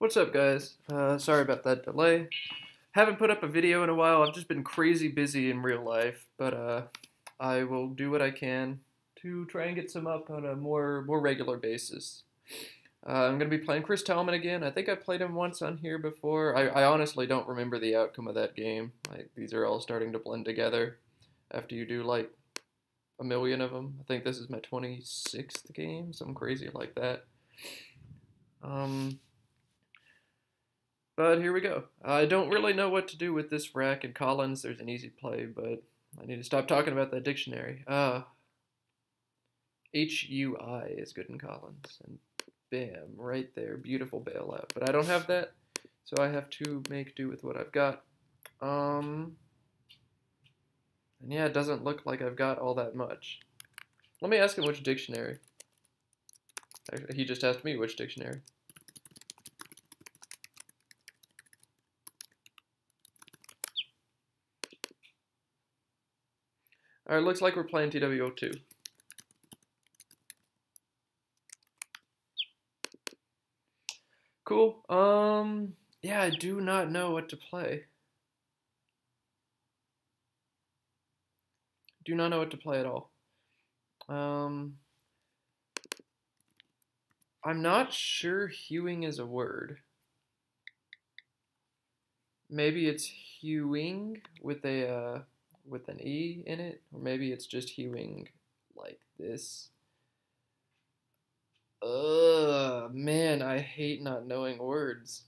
What's up, guys? Sorry about that delay. Haven't put up a video in a while. I've just been crazy busy in real life, but I will do what I can to try and get some up on a more regular basis. I'm gonna be playing Chris Tallman again. I think I played him once on here before. I honestly don't remember the outcome of that game. Like, these are all starting to blend together after you do like a million of them. I think this is my 26th game, something crazy like that. But here we go. I don't really know what to do with this rack and Collins. There's an easy play, but I need to stop talking about that dictionary. HUI is good in Collins. And bam, right there. Beautiful bailout. But I don't have that, so I have to make do with what I've got. And yeah, it doesn't look like I've got all that much. Let me ask him which dictionary. Actually, he just asked me which dictionary. Alright, looks like we're playing TWO2. Cool. Yeah, I do not know what to play. Do not know what to play at all. I'm not sure hewing is a word. Maybe it's hewing with a with an E in it, or maybe it's just hewing like this. Ugh, man, I hate not knowing words.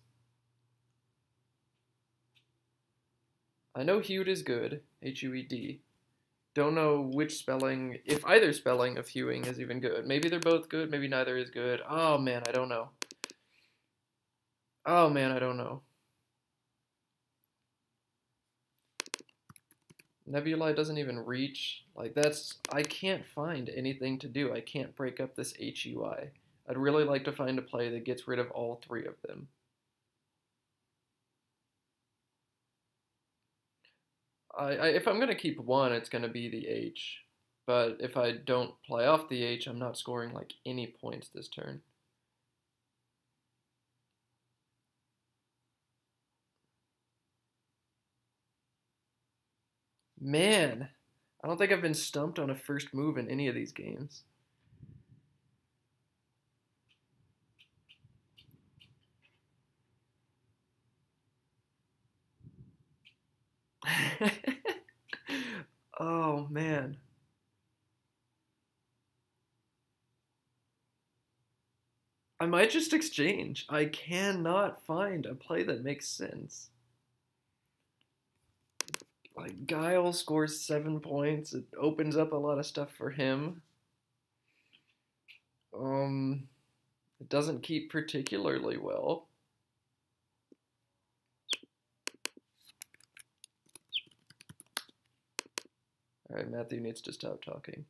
I know hewed is good, H-U-E-D. Don't know which spelling, if either spelling of hewing is even good. Maybe they're both good, maybe neither is good. Oh man, I don't know. Oh man, I don't know. Nebulae doesn't even reach. Like, I can't find anything to do. I can't break up this HUI. I'd really like to find a play that gets rid of all three of them. If I'm going to keep one, it's going to be the H. But if I don't play off the H, I'm not scoring like any points this turn. Man, I don't think I've been stumped on a first move in any of these games. Oh, man. I might just exchange. I cannot find a play that makes sense. Like, Guile scores 7 points. It opens up a lot of stuff for him. It doesn't keep particularly well. Alright, Matthew needs to stop talking.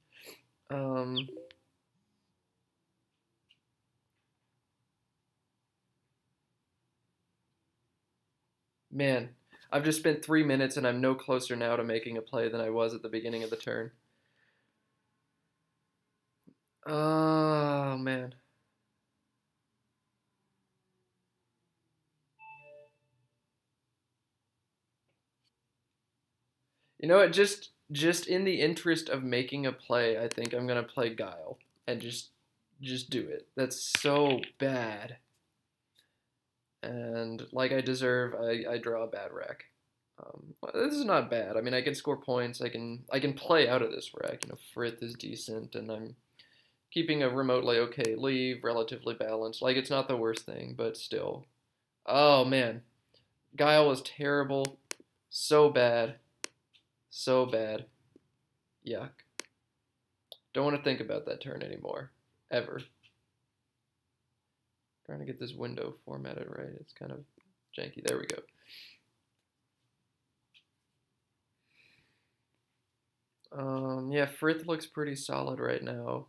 Man, I've just spent 3 minutes and I'm no closer now to making a play than I was at the beginning of the turn. Oh, man. You know what, just in the interest of making a play, I think I'm gonna play Guile and just do it. That's so bad. And like I deserve, I draw a bad rack. This is not bad. I mean, I can score points. I can play out of this rack. You know, Frith is decent, and I'm keeping a remotely okay leave, relatively balanced. Like, it's not the worst thing, but still. Oh man, Guile is terrible. So bad. So bad. Yuck. Don't want to think about that turn anymore. Ever. Trying to get this window formatted right. It's kind of janky. There we go. Yeah, Frith looks pretty solid right now.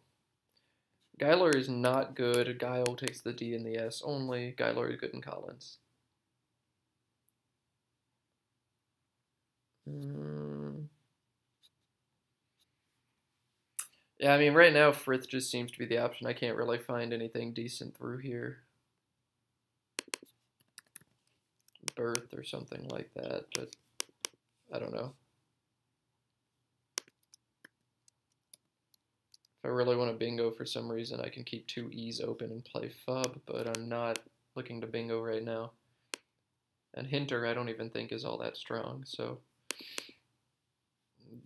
Geiler is not good. Guile takes the D and the S only. Geiler is good in Collins. Yeah, I mean, right now, Frith just seems to be the option. I can't really find anything decent through here. birth or something like that, but I don't know. If I really want to bingo for some reason, I can keep 2 E's open and play fub, but I'm not looking to bingo right now. And hinter I don't even think is all that strong, so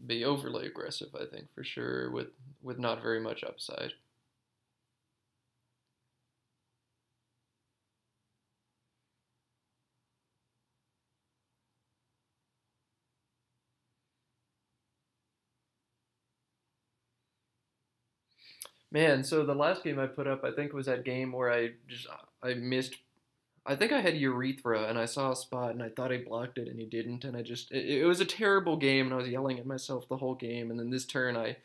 be overly aggressive, I think, for sure, with not very much upside. Man, so the last game I put up, I think, was that game where I missed. I think I had urethra, and I saw a spot, and I thought he blocked it, and he didn't, and it was a terrible game, and I was yelling at myself the whole game, and then this turn I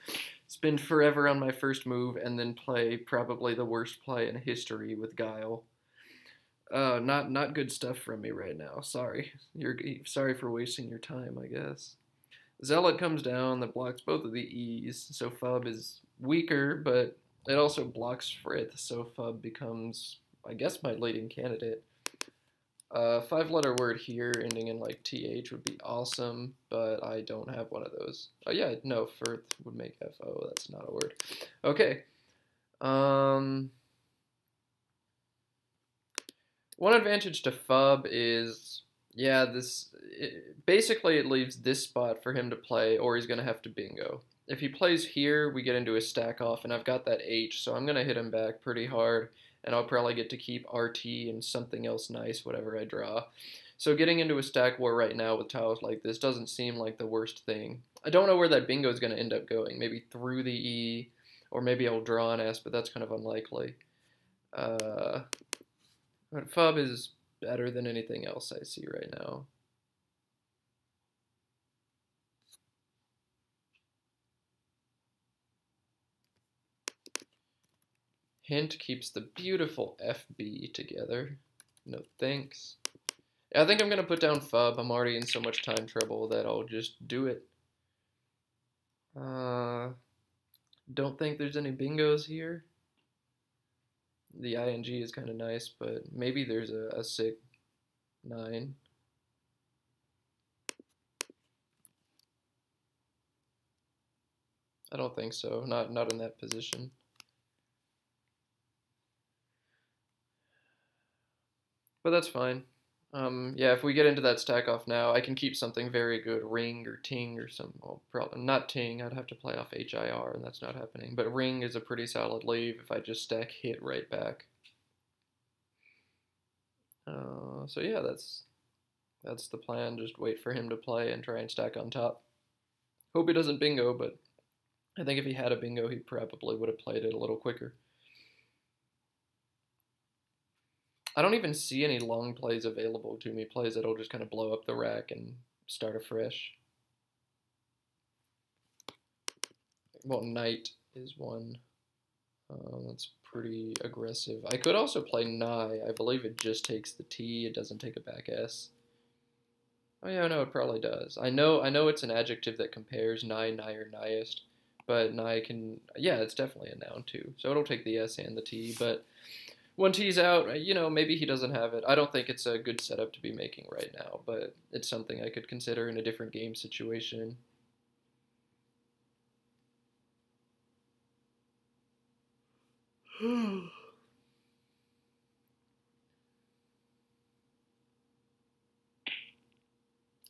spend forever on my first move, and then play probably the worst play in history with Guile. Not good stuff from me right now. Sorry. Sorry for wasting your time, I guess. Zealot comes down that blocks both of the E's, so Fub is weaker, but it also blocks Frith, so Fub becomes, I guess, my leading candidate. 5-letter word here ending in like TH would be awesome, but I don't have one of those. Oh yeah, no, Firth would make FO, that's not a word. Okay. One advantage to Fub is, yeah, basically it leaves this spot for him to play, or he's going to have to bingo. If he plays here, we get into a stack off, and I've got that H, so I'm going to hit him back pretty hard, and I'll probably get to keep RT and something else nice, whatever I draw. So getting into a stack war right now with tiles like this doesn't seem like the worst thing. I don't know where that bingo is going to end up going. Maybe through the E, or maybe I'll draw an S, but that's kind of unlikely. But Fub is better than anything else I see right now. Hint keeps the beautiful FB together. No thanks. I think I'm going to put down Fub. I'm already in so much time trouble that I'll just do it. Don't think there's any bingos here. The ing is kind of nice, but maybe there's a sick 9. I don't think so. Not in that position. But that's fine. Yeah, if we get into that stack off now, I can keep something very good, ring or ting or some, well, probably not ting, I'd have to play off HIR, and that's not happening. But ring is a pretty solid leave if I just stack hit right back. So yeah, that's the plan, just wait for him to play and try and stack on top. Hope he doesn't bingo, but I think if he had a bingo, he probably would have played it a little quicker. I don't even see any long plays available to me, plays that'll just kind of blow up the rack and start afresh. Well, knight is one. That's pretty aggressive. I could also play nigh. I believe it just takes the T. It doesn't take a back S. Oh yeah, no, it probably does. I know it's an adjective that compares nigh, nigh, or nighest, but nigh can, yeah, it's definitely a noun too. So it'll take the S and the T, but when T's out, you know, maybe he doesn't have it. I don't think it's a good setup to be making right now, but it's something I could consider in a different game situation.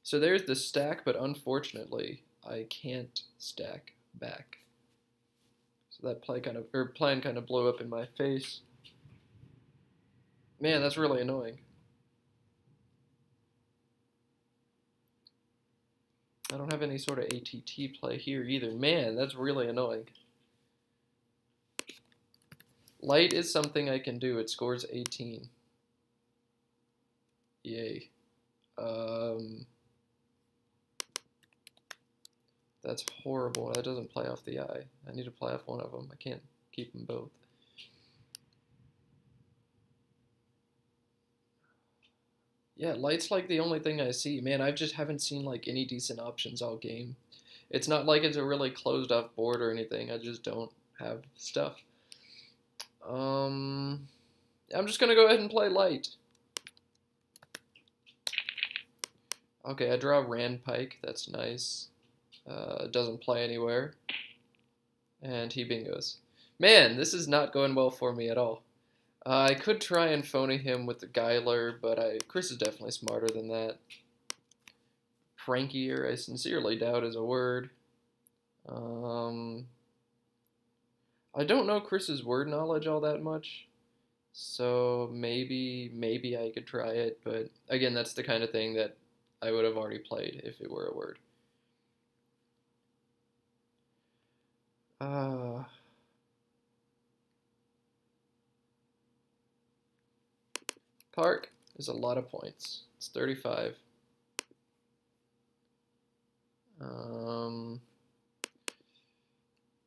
So there's the stack, but unfortunately, I can't stack back. So that plan kind of blew up in my face. Man, that's really annoying. I don't have any sort of ATT play here either. Man, that's really annoying. Light is something I can do. It scores 18. Yay. That's horrible. That doesn't play off the eye. I need to play off one of them. I can't keep them both. Yeah, light's like the only thing I see. Man, I just haven't seen like any decent options all game. It's not like it's a really closed off board or anything. I just don't have stuff. I'm just gonna go ahead and play light. Okay, I draw Rand Pike. That's nice. Doesn't play anywhere. And he bingos. Man, this is not going well for me at all. I could try and phony him with the Geiler, but Chris is definitely smarter than that. Prankier, I sincerely doubt is a word. I don't know Chris's word knowledge all that much, so maybe I could try it, but again, that's the kind of thing that I would have already played if it were a word. Park is a lot of points. It's 35.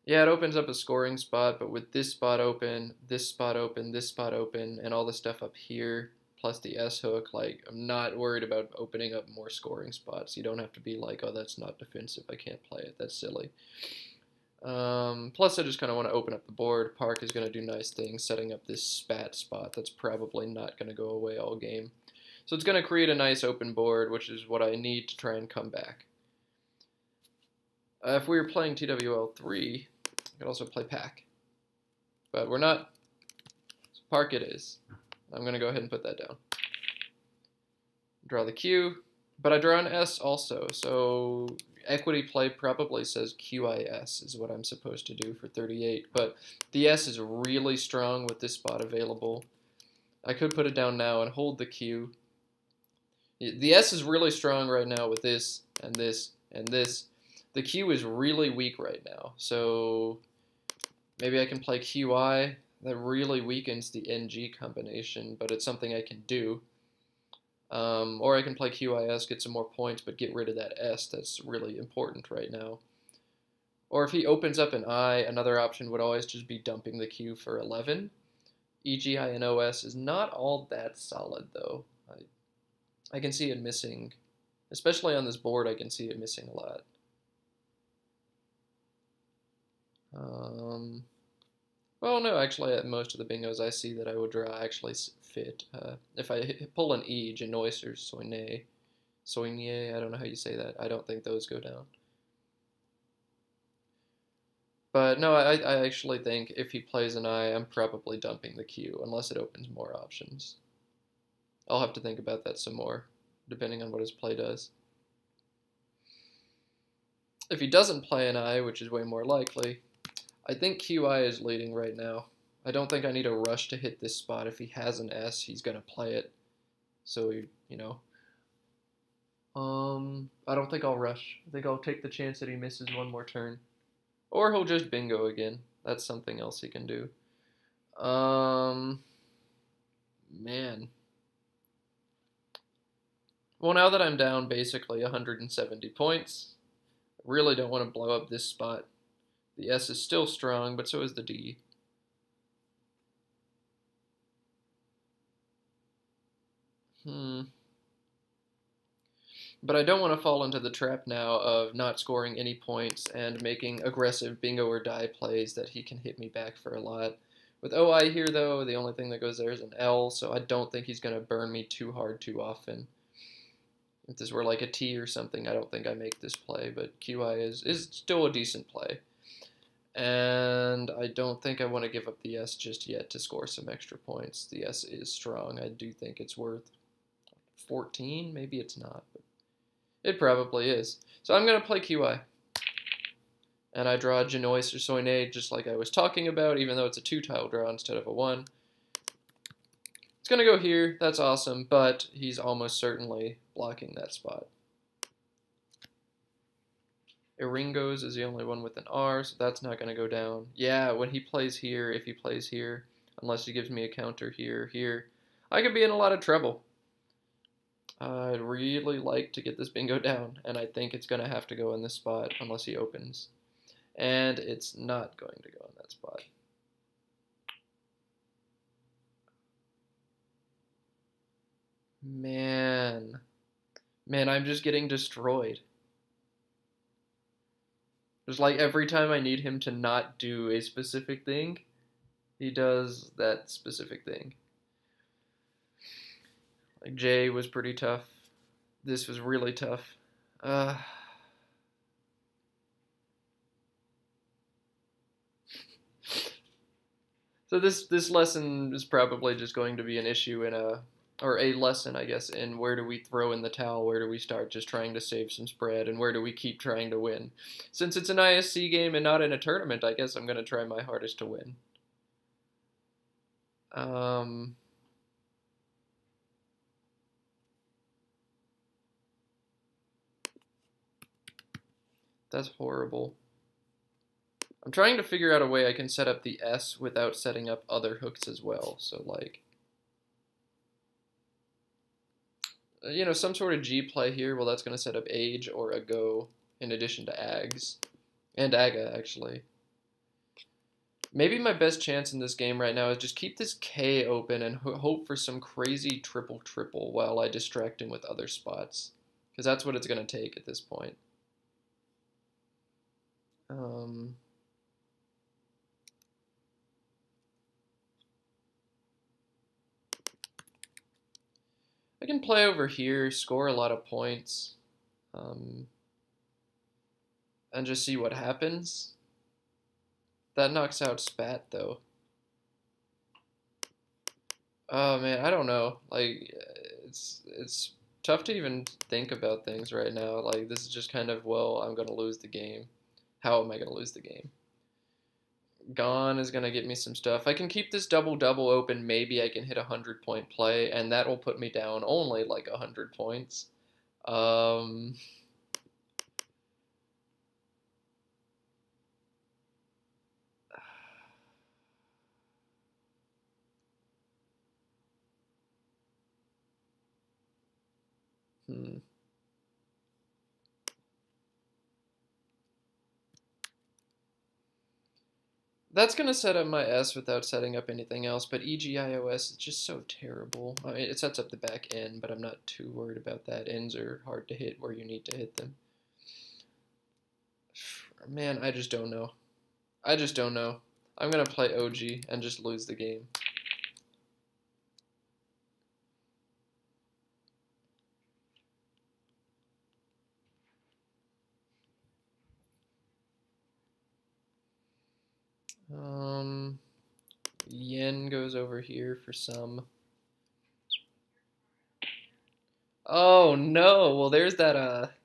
Yeah, it opens up a scoring spot, but with this spot open, this spot open, this spot open, and all the stuff up here, plus the S hook, like, I'm not worried about opening up more scoring spots. You don't have to be like, oh, that's not defensive, I can't play it, that's silly. Plus, I just kind of want to open up the board. Park is going to do nice things, setting up this spat spot that's probably not going to go away all game. So it's going to create a nice open board, which is what I need to try and come back. If we were playing TWL3, I could also play Pack. But we're not. So Park it is. I'm going to go ahead and put that down. Draw the Q, but I draw an S also, so equity play probably says QIS is what I'm supposed to do for 38, but the S is really strong with this spot available. I could put it down now and hold the Q. The S is really strong right now with this and this and this. The Q is really weak right now, so maybe I can play QI. That really weakens the NG combination, but it's something I can do. Or I can play QIS, get some more points, but get rid of that S. That's really important right now. Or if he opens up an I, another option would always just be dumping the Q for 11. EGI and OS is not all that solid, though. I can see it missing, especially on this board, I can see it missing a lot. Well, no, actually, at most of the bingos I see that I would draw actually fit. If I pull an E, Genoise or Soigné, I don't know how you say that. I don't think those go down. But no, I actually think if he plays an I, I'm probably dumping the Q, unless it opens more options. I'll have to think about that some more, depending on what his play does. If he doesn't play an I, which is way more likely, I think QI is leading right now. I don't think I need a rush to hit this spot. If he has an S, he's going to play it. So, you know. I don't think I'll rush. I think I'll take the chance that he misses one more turn. Or he'll just bingo again. That's something else he can do. Man. Well, now that I'm down basically 170 points, I really don't want to blow up this spot. The S is still strong, but so is the D. But I don't want to fall into the trap now of not scoring any points and making aggressive bingo or die plays that he can hit me back for a lot. With OI here, though, the only thing that goes there is an L, so I don't think he's going to burn me too hard too often. If this were like a T or something, I don't think I make this play, but QI is still a decent play. And I don't think I want to give up the S just yet to score some extra points. The S is strong. I do think it's worth 14. Maybe it's not, but it probably is. So I'm going to play QI. And I draw Genoise or Soigné just like I was talking about, even though it's a 2-tile draw instead of a 1. It's going to go here. That's awesome, but he's almost certainly blocking that spot. Eringos is the only one with an R, so that's not going to go down. Yeah, when he plays here, if he plays here, unless he gives me a counter here, I could be in a lot of trouble. I'd really like to get this bingo down, and I think it's going to have to go in this spot unless he opens. And it's not going to go in that spot. Man, I'm just getting destroyed. Just like every time I need him to not do a specific thing, he does that specific thing. Like J was pretty tough. This was really tough. So this lesson is probably just going to be an issue in or a lesson, I guess, in where do we throw in the towel, where do we start just trying to save some spread, and where do we keep trying to win. Since it's an ISC game and not in a tournament, I guess I'm going to try my hardest to win. That's horrible. I'm trying to figure out a way I can set up the S without setting up other hooks as well. So like, you know, some sort of G play here. Well, that's going to set up age or a go in addition to ags. And aga, actually. Maybe my best chance in this game right now is just keep this K open and hope for some crazy triple while I distract him with other spots. Because that's what it's going to take at this point. I can play over here, score a lot of points, and just see what happens. That knocks out Spat, though. Oh man, I don't know. Like, it's tough to even think about things right now. Like, this is just kind of, well, I'm gonna lose the game. How am I gonna lose the game? Gone is gonna get me some stuff. I can keep this double-double open. Maybe I can hit a 100-point play, and that will put me down only like 100 points. That's going to set up my S without setting up anything else, but EGIOS is just so terrible. I mean, it sets up the back end, but I'm not too worried about that. Ends are hard to hit where you need to hit them. Man, I just don't know. I just don't know. I'm going to play OG and just lose the game. Yen goes over here for some. Oh no! Well, there's that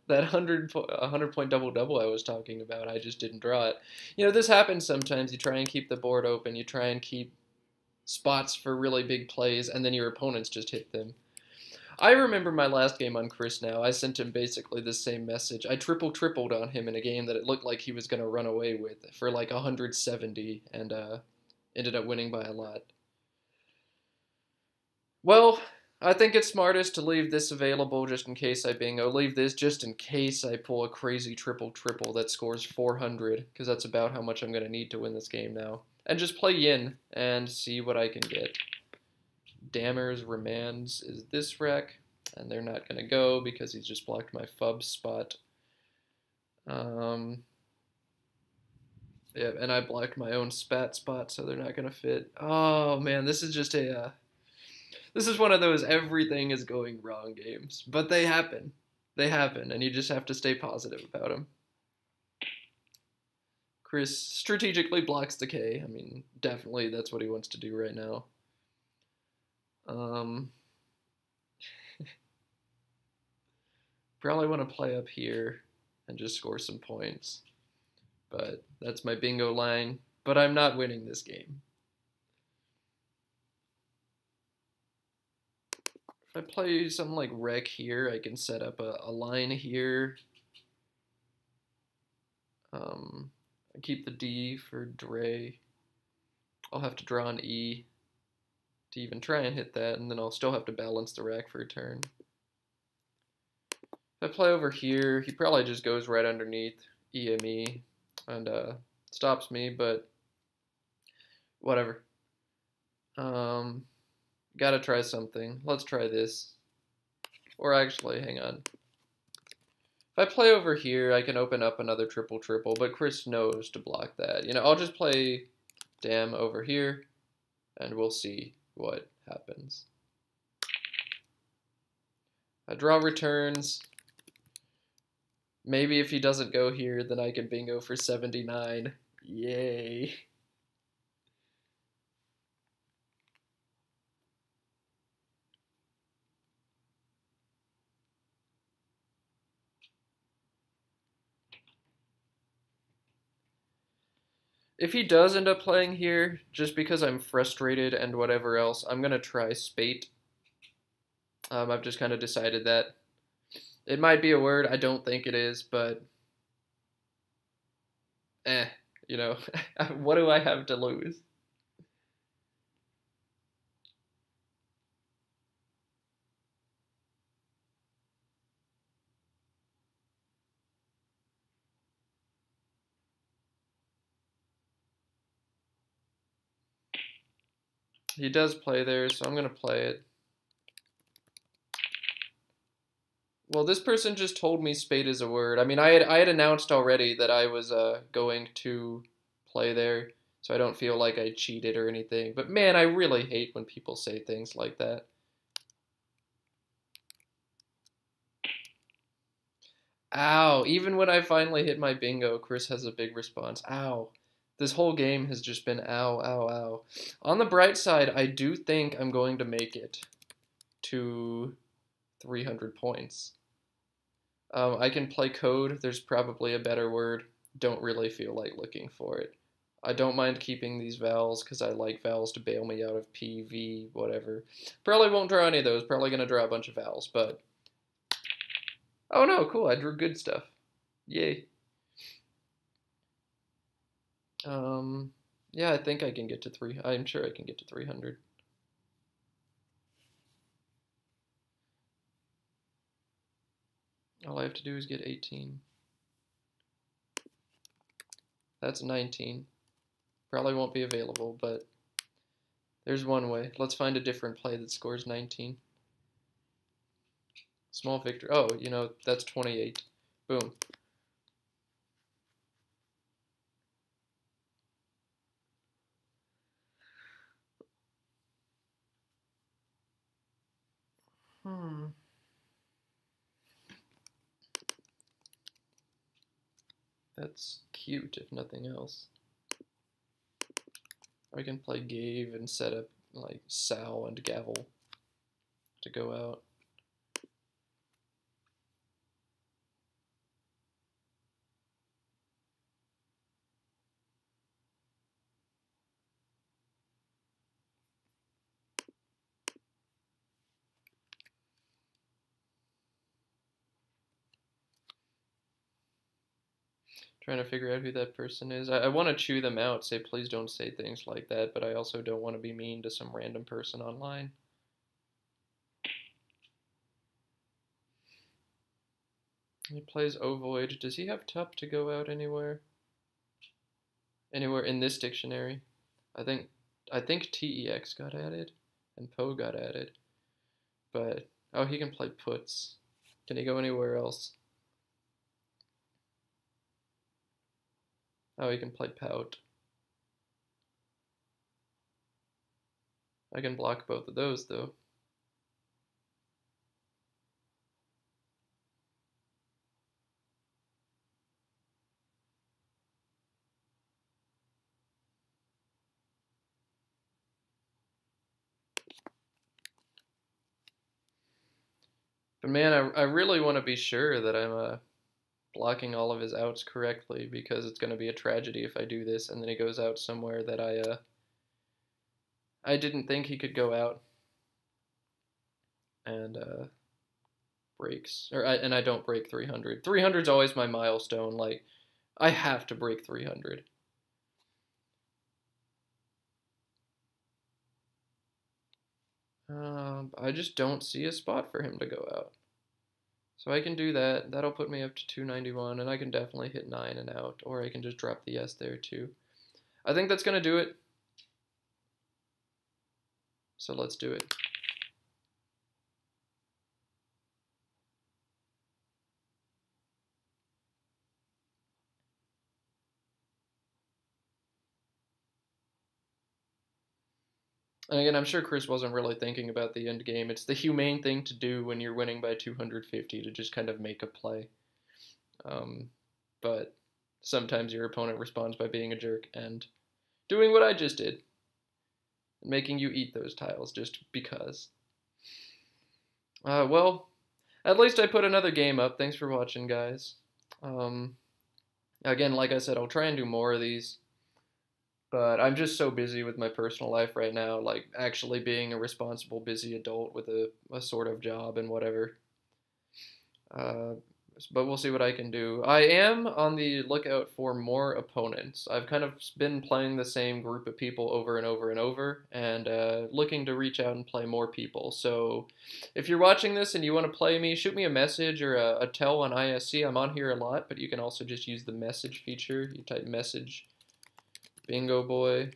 100-point double-double I was talking about. I just didn't draw it. You know, this happens sometimes. You try and keep the board open. You try and keep spots for really big plays, and then your opponents just hit them. I remember my last game on Chris now. I sent him basically the same message. I tripled on him in a game that it looked like he was going to run away with for like 170, and ended up winning by a lot. Well, I think it's smartest to leave this available just in case I bingo. Leave this just in case I pull a crazy triple that scores 400, because that's about how much I'm going to need to win this game now. And just play Yin and see what I can get. Dammers Remands is this wreck, and they're not going to go because he's just blocked my FUB spot. Yeah, and I blocked my own Spat spot, so they're not going to fit. Oh man, this is just this is one of those everything is going wrong games, but they happen. They happen, and you just have to stay positive about them. Chris strategically blocks the K. I mean, definitely that's what he wants to do right now. Probably want to play up here and just score some points. But that's my bingo line. But I'm not winning this game. If I play something like Rec here, I can set up a line here. I keep the D for Dre. I'll have to draw an E to even try and hit that, and then I'll still have to balance the rack for a turn. If I play over here, he probably just goes right underneath EME and stops me, but whatever. Gotta try something. Let's try this. Or actually, hang on. If I play over here, I can open up another triple, but Chris knows to block that. You know, I'll just play Dam over here, and we'll see what happens. I draw returns. Maybe if he doesn't go here, then I can bingo for 79. Yay. If he does end up playing here, just because I'm frustrated and whatever else, I'm going to try spate. I've just kind of decided that. It might be a word, I don't think it is, but you know, what do I have to lose? He does play there, so I'm going to play it. Well, this person just told me spade is a word. I mean, I had announced already that I was going to play there, so I don't feel like I cheated or anything. But man, I really hate when people say things like that. Ow, even when I finally hit my bingo, Chris has a big response. Ow. This whole game has just been ow, ow, ow. On the bright side, I do think I'm going to make it to 300 points. I can play code. There's probably a better word. Don't really feel like looking for it. I don't mind keeping these vowels because I like vowels to bail me out of P, V, whatever. Probably won't draw any of those. Probably going to draw a bunch of vowels, but... Oh no, cool. I drew good stuff. Yay. Yeah, I think I can get to 3. I'm sure I can get to 300. All I have to do is get 18. That's 19. Probably won't be available, but there's one way. Let's find a different play that scores 19. Small victory. Oh, you know, that's 28. Boom. That's cute, if nothing else. I can play Gave and set up, like, Sow and Gavel to go out. Trying to figure out who that person is. I want to chew them out, say please don't say things like that, but I also don't want to be mean to some random person online. He plays Ovoid. Does he have Tup to go out anywhere? Anywhere in this dictionary? I think TEX got added and Po got added. But oh, he can play puts. Can he go anywhere else? Oh, he can play pout. I can block both of those, though. But man, I really want to be sure that I'm blocking all of his outs correctly, because it's going to be a tragedy if I do this and then he goes out somewhere that I didn't think he could go out and breaks, and I don't break 300. 300 is always my milestone. Like, I have to break 300. I just don't see a spot for him to go out. So I can do that. That'll put me up to 291, and I can definitely hit 9 and out, or I can just drop the S there too. I think that's going to do it. So let's do it. And again, I'm sure Chris wasn't really thinking about the end game. It's the humane thing to do when you're winning by 250 to just kind of make a play. But sometimes your opponent responds by being a jerk and doing what I just did. And making you eat those tiles just because. Well, at least I put another game up. Thanks for watching, guys. Again, like I said, I'll try and do more of these. But I'm just so busy with my personal life right now, like actually being a responsible, busy adult with a sort of job and whatever. But we'll see what I can do. I am on the lookout for more opponents. I've kind of been playing the same group of people over and over and over, and looking to reach out and play more people. So if you're watching this and you want to play me, shoot me a message or a tell on ISC. I'm on here a lot, but you can also just use the message feature. You type message Bingo Boy,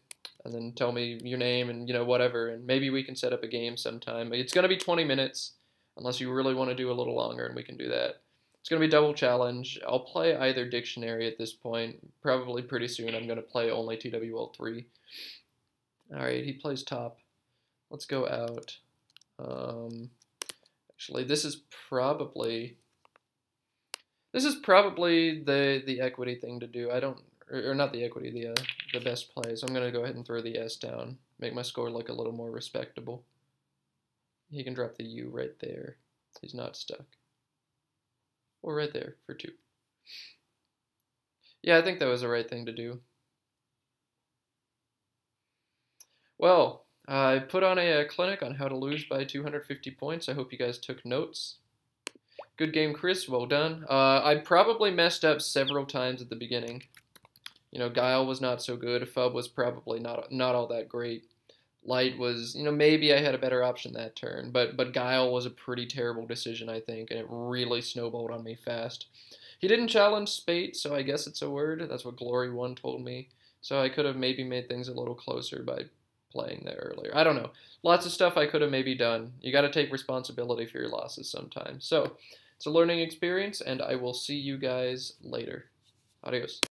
and then tell me your name and, whatever, and maybe we can set up a game sometime. It's going to be 20 minutes, unless you really want to do a little longer, and we can do that. It's going to be double challenge. I'll play either dictionary at this point. Probably pretty soon I'm going to play only TWL3. Alright, he plays top. Let's go out. Actually, this is probably the equity thing to do. I don't... Or not the equity, the best play. So I'm going to go ahead and throw the S down. Make my score look a little more respectable. He can drop the U right there. He's not stuck. Or right there for 2. Yeah, I think that was the right thing to do. Well, I put on a clinic on how to lose by 250 points. I hope you guys took notes. Good game, Chris. Well done. I probably messed up several times at the beginning. Guile was not so good. Fub was probably not all that great. Light was, maybe I had a better option that turn. But Guile was a pretty terrible decision, I think, and it really snowballed on me fast. He didn't challenge Spate, so I guess it's a word. That's what Glory1 told me. So I could have maybe made things a little closer by playing there earlier. I don't know. Lots of stuff I could have maybe done. You got to take responsibility for your losses sometimes. So, it's a learning experience, and I will see you guys later. Adios.